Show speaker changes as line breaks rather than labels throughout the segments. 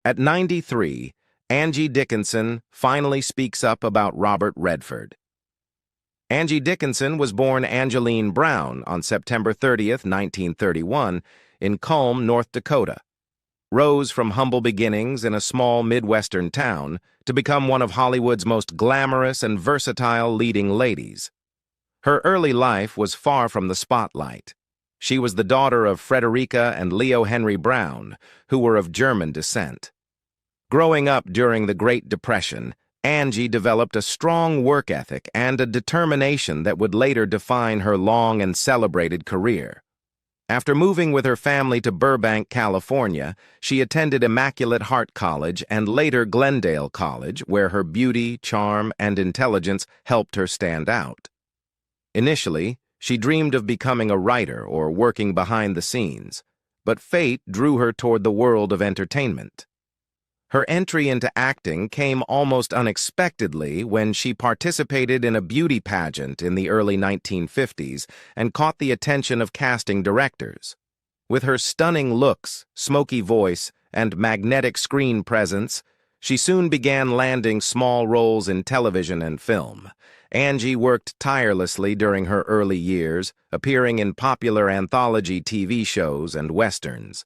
At 93, Angie Dickinson finally speaks up about Robert Redford. Angie Dickinson was born Angeline Brown on September 30th, 1931, in Culm, North Dakota. Rose from humble beginnings in a small Midwestern town to become one of Hollywood's most glamorous and versatile leading ladies. Her early life was far from the spotlight. She was the daughter of Frederica and Leo Henry Brown, who were of German descent. Growing up during the Great Depression, Angie developed a strong work ethic and a determination that would later define her long and celebrated career. After moving with her family to Burbank, California, she attended Immaculate Heart College and later Glendale College, where her beauty, charm, and intelligence helped her stand out. Initially, she dreamed of becoming a writer or working behind the scenes, but fate drew her toward the world of entertainment. Her entry into acting came almost unexpectedly when she participated in a beauty pageant in the early 1950s and caught the attention of casting directors. With her stunning looks, smoky voice, and magnetic screen presence, she soon began landing small roles in television and film. Angie worked tirelessly during her early years, appearing in popular anthology TV shows and westerns.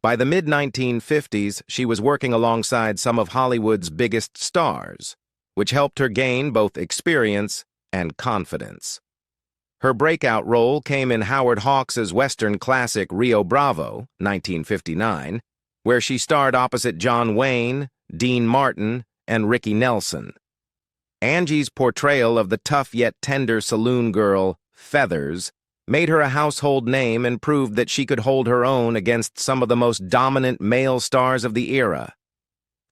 By the mid-1950s, she was working alongside some of Hollywood's biggest stars, which helped her gain both experience and confidence. Her breakout role came in Howard Hawks' Western classic Rio Bravo, 1959, where she starred opposite John Wayne, Dean Martin, and Ricky Nelson. Angie's portrayal of the tough yet tender saloon girl, Feathers, made her a household name and proved that she could hold her own against some of the most dominant male stars of the era.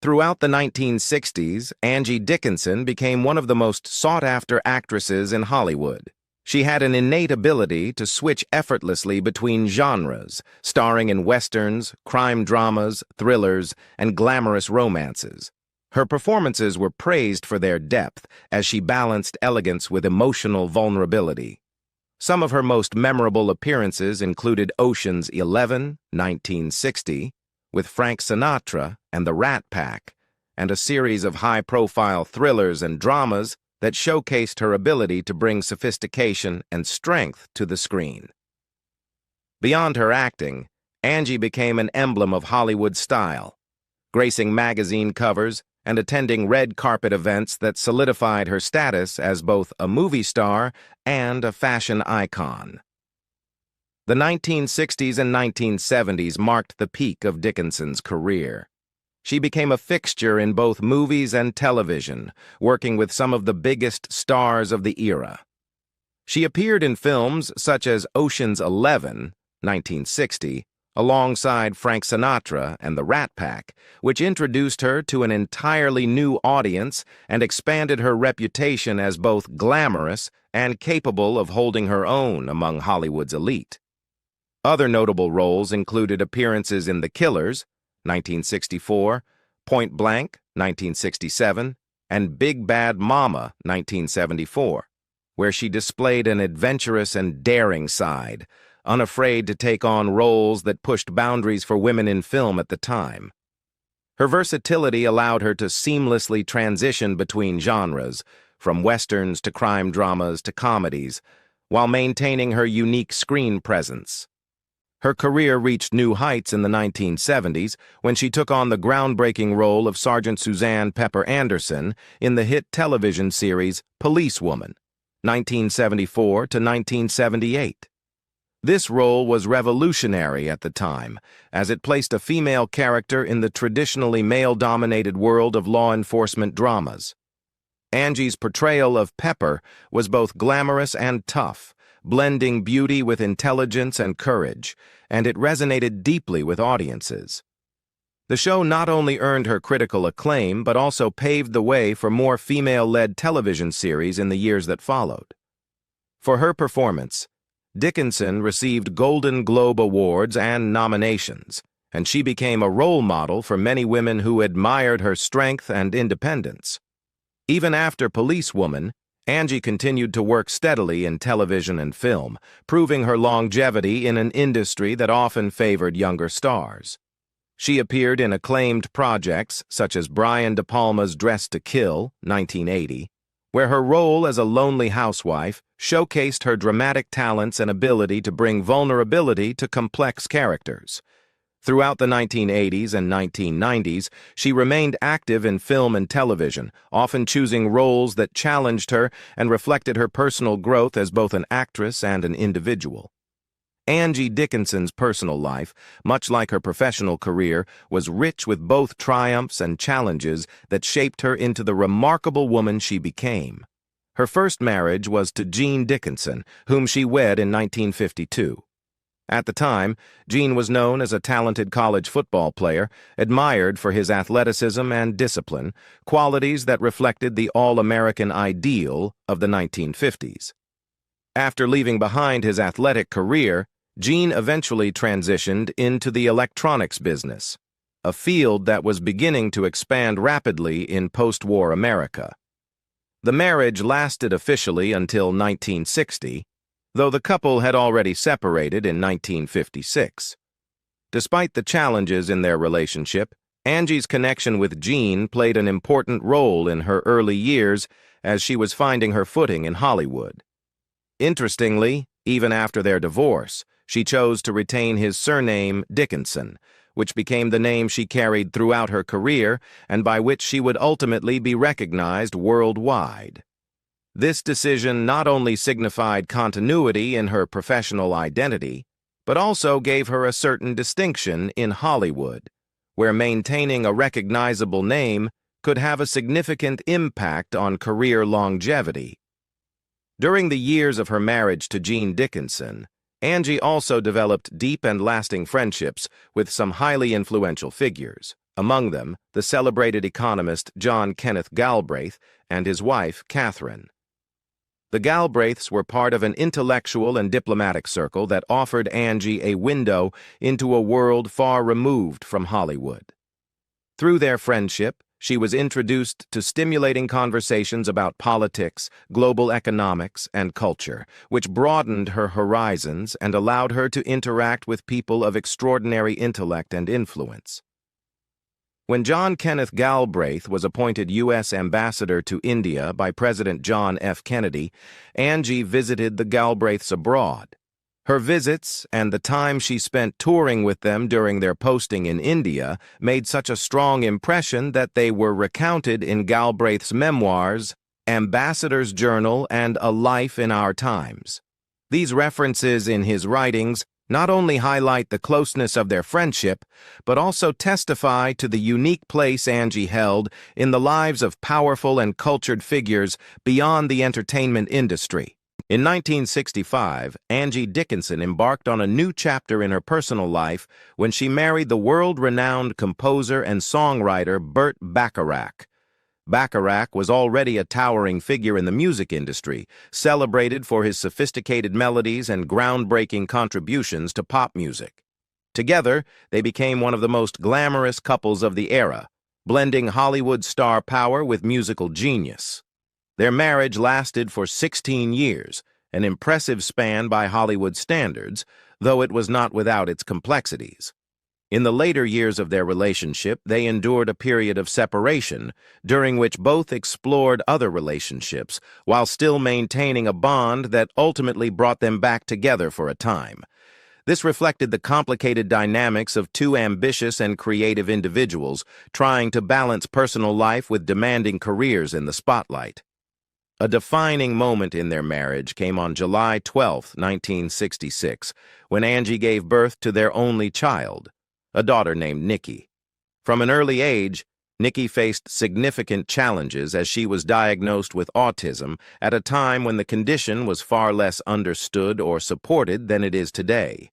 Throughout the 1960s, Angie Dickinson became one of the most sought-after actresses in Hollywood. She had an innate ability to switch effortlessly between genres, starring in westerns, crime dramas, thrillers, and glamorous romances. Her performances were praised for their depth as she balanced elegance with emotional vulnerability. Some of her most memorable appearances included Ocean's 11, 1960, with Frank Sinatra and the Rat Pack, and a series of high-profile thrillers and dramas that showcased her ability to bring sophistication and strength to the screen. Beyond her acting, Angie became an emblem of Hollywood style, gracing magazine covers and attending red carpet events that solidified her status as both a movie star and a fashion icon. The 1960s and 1970s marked the peak of Dickinson's career. She became a fixture in both movies and television, working with some of the biggest stars of the era. She appeared in films such as Ocean's 11, 1960, alongside Frank Sinatra and the Rat Pack, which introduced her to an entirely new audience and expanded her reputation as both glamorous and capable of holding her own among Hollywood's elite. Other notable roles included appearances in The Killers, 1964, Point Blank, 1967, and Big Bad Mama, 1974, where she displayed an adventurous and daring side, unafraid to take on roles that pushed boundaries for women in film at the time. Her versatility allowed her to seamlessly transition between genres, from westerns to crime dramas to comedies, while maintaining her unique screen presence. Her career reached new heights in the 1970s when she took on the groundbreaking role of Sergeant Suzanne Pepper Anderson in the hit television series Policewoman, 1974 to 1978. This role was revolutionary at the time, as it placed a female character in the traditionally male-dominated world of law enforcement dramas. Angie's portrayal of Pepper was both glamorous and tough, blending beauty with intelligence and courage, and it resonated deeply with audiences. The show not only earned her critical acclaim, but also paved the way for more female-led television series in the years that followed. For her performance, Dickinson received Golden Globe Awards and nominations, and she became a role model for many women who admired her strength and independence. Even after Policewoman, Angie continued to work steadily in television and film, proving her longevity in an industry that often favored younger stars. She appeared in acclaimed projects such as Brian De Palma's Dressed to Kill, 1980, where her role as a lonely housewife showcased her dramatic talents and ability to bring vulnerability to complex characters. Throughout the 1980s and 1990s, she remained active in film and television, often choosing roles that challenged her and reflected her personal growth as both an actress and an individual. Angie Dickinson's personal life, much like her professional career, was rich with both triumphs and challenges that shaped her into the remarkable woman she became. Her first marriage was to Gene Dickinson, whom she wed in 1952. At the time, Gene was known as a talented college football player, admired for his athleticism and discipline, qualities that reflected the all-American ideal of the 1950s. After leaving behind his athletic career, Gene eventually transitioned into the electronics business, a field that was beginning to expand rapidly in post-war America. The marriage lasted officially until 1960, though the couple had already separated in 1956. Despite the challenges in their relationship, Angie's connection with Gene played an important role in her early years as she was finding her footing in Hollywood. Interestingly, even after their divorce, she chose to retain his surname Dickinson, which became the name she carried throughout her career and by which she would ultimately be recognized worldwide. This decision not only signified continuity in her professional identity, but also gave her a certain distinction in Hollywood, where maintaining a recognizable name could have a significant impact on career longevity. During the years of her marriage to Gene Dickinson, Angie also developed deep and lasting friendships with some highly influential figures, among them the celebrated economist John Kenneth Galbraith and his wife, Catherine. The Galbraiths were part of an intellectual and diplomatic circle that offered Angie a window into a world far removed from Hollywood. Through their friendship, she was introduced to stimulating conversations about politics, global economics, and culture, which broadened her horizons and allowed her to interact with people of extraordinary intellect and influence. When John Kenneth Galbraith was appointed U.S. Ambassador to India by President John F. Kennedy, Angie visited the Galbraiths abroad. Her visits and the time she spent touring with them during their posting in India made such a strong impression that they were recounted in Galbraith's memoirs, Ambassador's Journal, and A Life in Our Times. These references in his writings not only highlight the closeness of their friendship, but also testify to the unique place Angie held in the lives of powerful and cultured figures beyond the entertainment industry. In 1965, Angie Dickinson embarked on a new chapter in her personal life when she married the world-renowned composer and songwriter Burt Bacharach. Bacharach was already a towering figure in the music industry, celebrated for his sophisticated melodies and groundbreaking contributions to pop music. Together, they became one of the most glamorous couples of the era, blending Hollywood star power with musical genius. Their marriage lasted for 16 years, an impressive span by Hollywood standards, though it was not without its complexities. In the later years of their relationship, they endured a period of separation, during which both explored other relationships, while still maintaining a bond that ultimately brought them back together for a time. This reflected the complicated dynamics of two ambitious and creative individuals trying to balance personal life with demanding careers in the spotlight. A defining moment in their marriage came on July 12, 1966, when Angie gave birth to their only child, a daughter named Nikki. From an early age, Nikki faced significant challenges as she was diagnosed with autism at a time when the condition was far less understood or supported than it is today.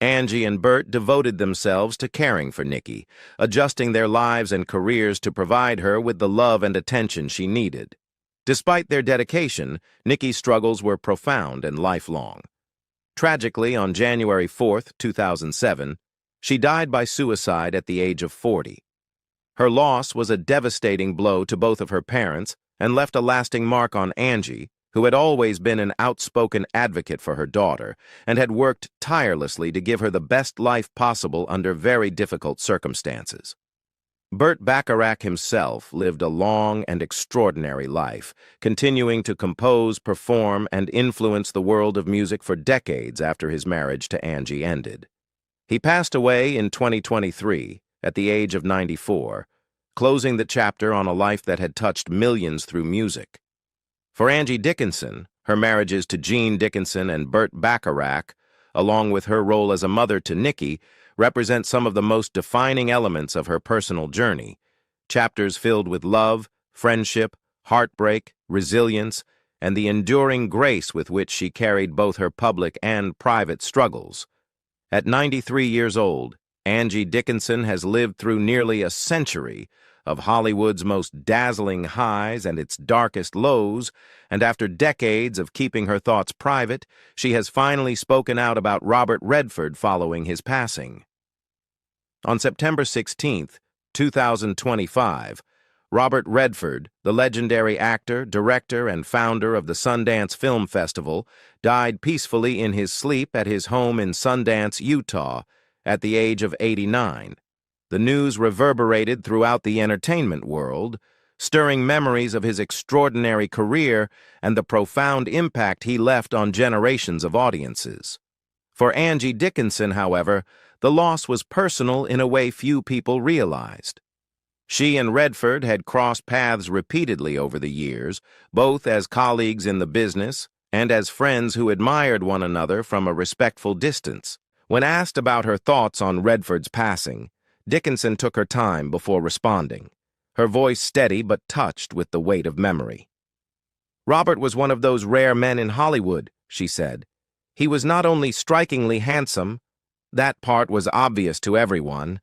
Angie and Burt devoted themselves to caring for Nikki, adjusting their lives and careers to provide her with the love and attention she needed. Despite their dedication, Nikki's struggles were profound and lifelong. Tragically, on January 4, 2007, she died by suicide at the age of 40. Her loss was a devastating blow to both of her parents and left a lasting mark on Angie, who had always been an outspoken advocate for her daughter and had worked tirelessly to give her the best life possible under very difficult circumstances. Burt Bacharach himself lived a long and extraordinary life, continuing to compose, perform, and influence the world of music for decades after his marriage to Angie ended. He passed away in 2023 at the age of 94, closing the chapter on a life that had touched millions through music. For Angie Dickinson, her marriages to Jean Dickinson and Burt Bacharach, along with her role as a mother to Nicky, represent some of the most defining elements of her personal journey, chapters filled with love, friendship, heartbreak, resilience, and the enduring grace with which she carried both her public and private struggles. At 93 years old, Angie Dickinson has lived through nearly a century of Hollywood's most dazzling highs and its darkest lows, and after decades of keeping her thoughts private, she has finally spoken out about Robert Redford following his passing. On September 16, 2025, Robert Redford, the legendary actor, director, and founder of the Sundance Film Festival, died peacefully in his sleep at his home in Sundance, Utah, at the age of 89. The news reverberated throughout the entertainment world, stirring memories of his extraordinary career and the profound impact he left on generations of audiences. For Angie Dickinson, however, the loss was personal in a way few people realized. She and Redford had crossed paths repeatedly over the years, both as colleagues in the business and as friends who admired one another from a respectful distance. When asked about her thoughts on Redford's passing, Dickinson took her time before responding, her voice steady but touched with the weight of memory. "Robert was one of those rare men in Hollywood," she said. "He was not only strikingly handsome, that part was obvious to everyone,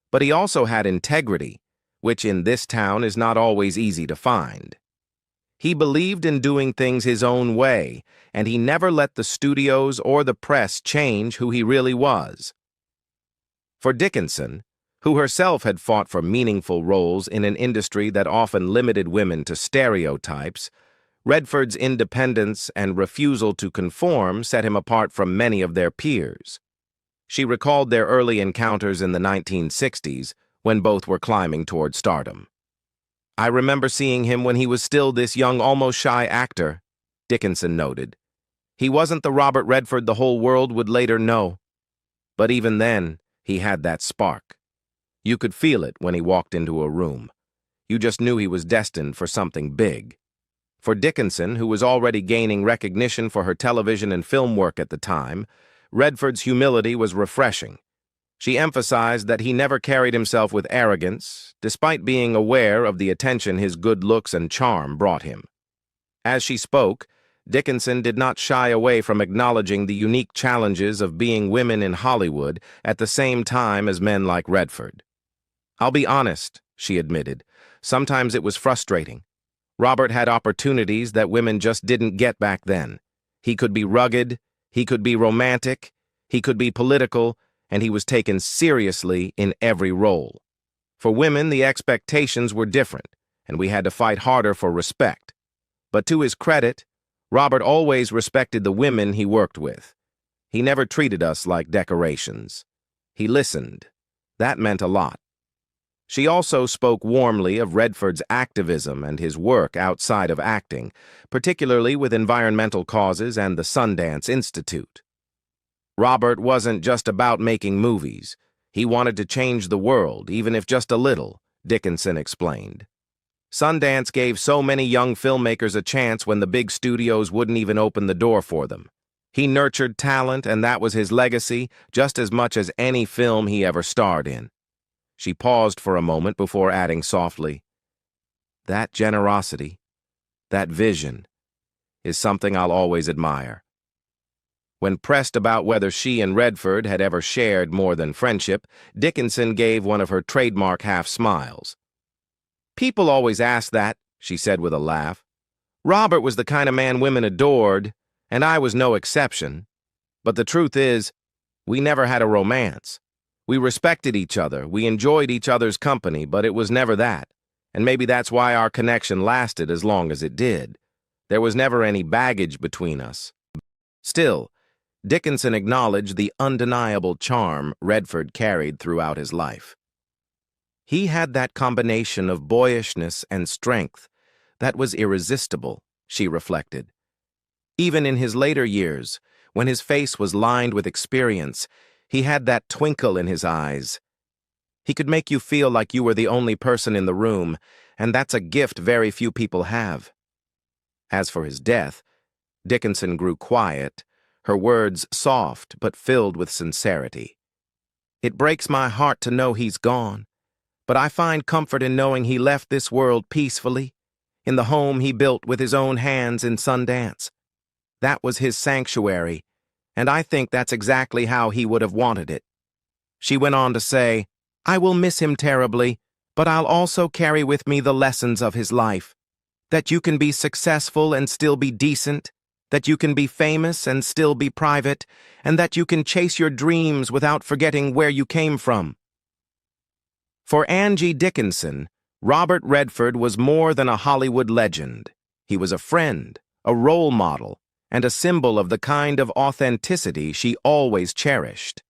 but he also had integrity, which in this town is not always easy to find. He believed in doing things his own way, and he never let the studios or the press change who he really was." For Dickinson, who herself had fought for meaningful roles in an industry that often limited women to stereotypes, Redford's independence and refusal to conform set him apart from many of their peers. She recalled their early encounters in the 1960s, when both were climbing toward stardom. "I remember seeing him when he was still this young, almost shy actor," Dickinson noted. "He wasn't the Robert Redford the whole world would later know. But even then, he had that spark. You could feel it when he walked into a room. You just knew he was destined for something big." For Dickinson, who was already gaining recognition for her television and film work at the time, Redford's humility was refreshing. She emphasized that he never carried himself with arrogance, despite being aware of the attention his good looks and charm brought him. As she spoke, Dickinson did not shy away from acknowledging the unique challenges of being women in Hollywood at the same time as men like Redford. "I'll be honest," she admitted, "sometimes it was frustrating. Robert had opportunities that women just didn't get back then. He could be rugged, he could be romantic, he could be political, and he was taken seriously in every role. For women, the expectations were different, and we had to fight harder for respect. But to his credit, Robert always respected the women he worked with. He never treated us like decorations. He listened. That meant a lot." She also spoke warmly of Redford's activism and his work outside of acting, particularly with environmental causes and the Sundance Institute. "Robert wasn't just about making movies. He wanted to change the world, even if just a little," Dickinson explained. "Sundance gave so many young filmmakers a chance when the big studios wouldn't even open the door for them. He nurtured talent, and that was his legacy, just as much as any film he ever starred in." She paused for a moment before adding softly, "That generosity, that vision, is something I'll always admire." When pressed about whether she and Redford had ever shared more than friendship, Dickinson gave one of her trademark half-smiles. "People always ask that," she said with a laugh. "Robert was the kind of man women adored, and I was no exception. But the truth is, we never had a romance. We respected each other, we enjoyed each other's company, but it was never that. And maybe that's why our connection lasted as long as it did. There was never any baggage between us. Still, Dickinson acknowledged the undeniable charm Redford carried throughout his life. He had that combination of boyishness and strength that was irresistible, she reflected. Even in his later years, when his face was lined with experience, he had that twinkle in his eyes. He could make you feel like you were the only person in the room, and that's a gift very few people have. As for his death, Dickinson grew quiet, her words soft but filled with sincerity. It breaks my heart to know he's gone, but I find comfort in knowing he left this world peacefully, in the home he built with his own hands in Sundance. That was his sanctuary, and I think that's exactly how he would have wanted it. She went on to say, I will miss him terribly, but I'll also carry with me the lessons of his life. That you can be successful and still be decent, that you can be famous and still be private, and that you can chase your dreams without forgetting where you came from. For Angie Dickinson, Robert Redford was more than a Hollywood legend. He was a friend, a role model, and a symbol of the kind of authenticity she always cherished.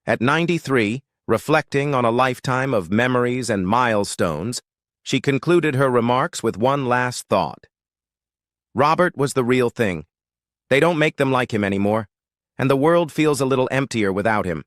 At 93, reflecting on a lifetime of memories and milestones, she concluded her remarks with one last thought. Robert was the real thing. They don't make them like him anymore, and the world feels a little emptier without him.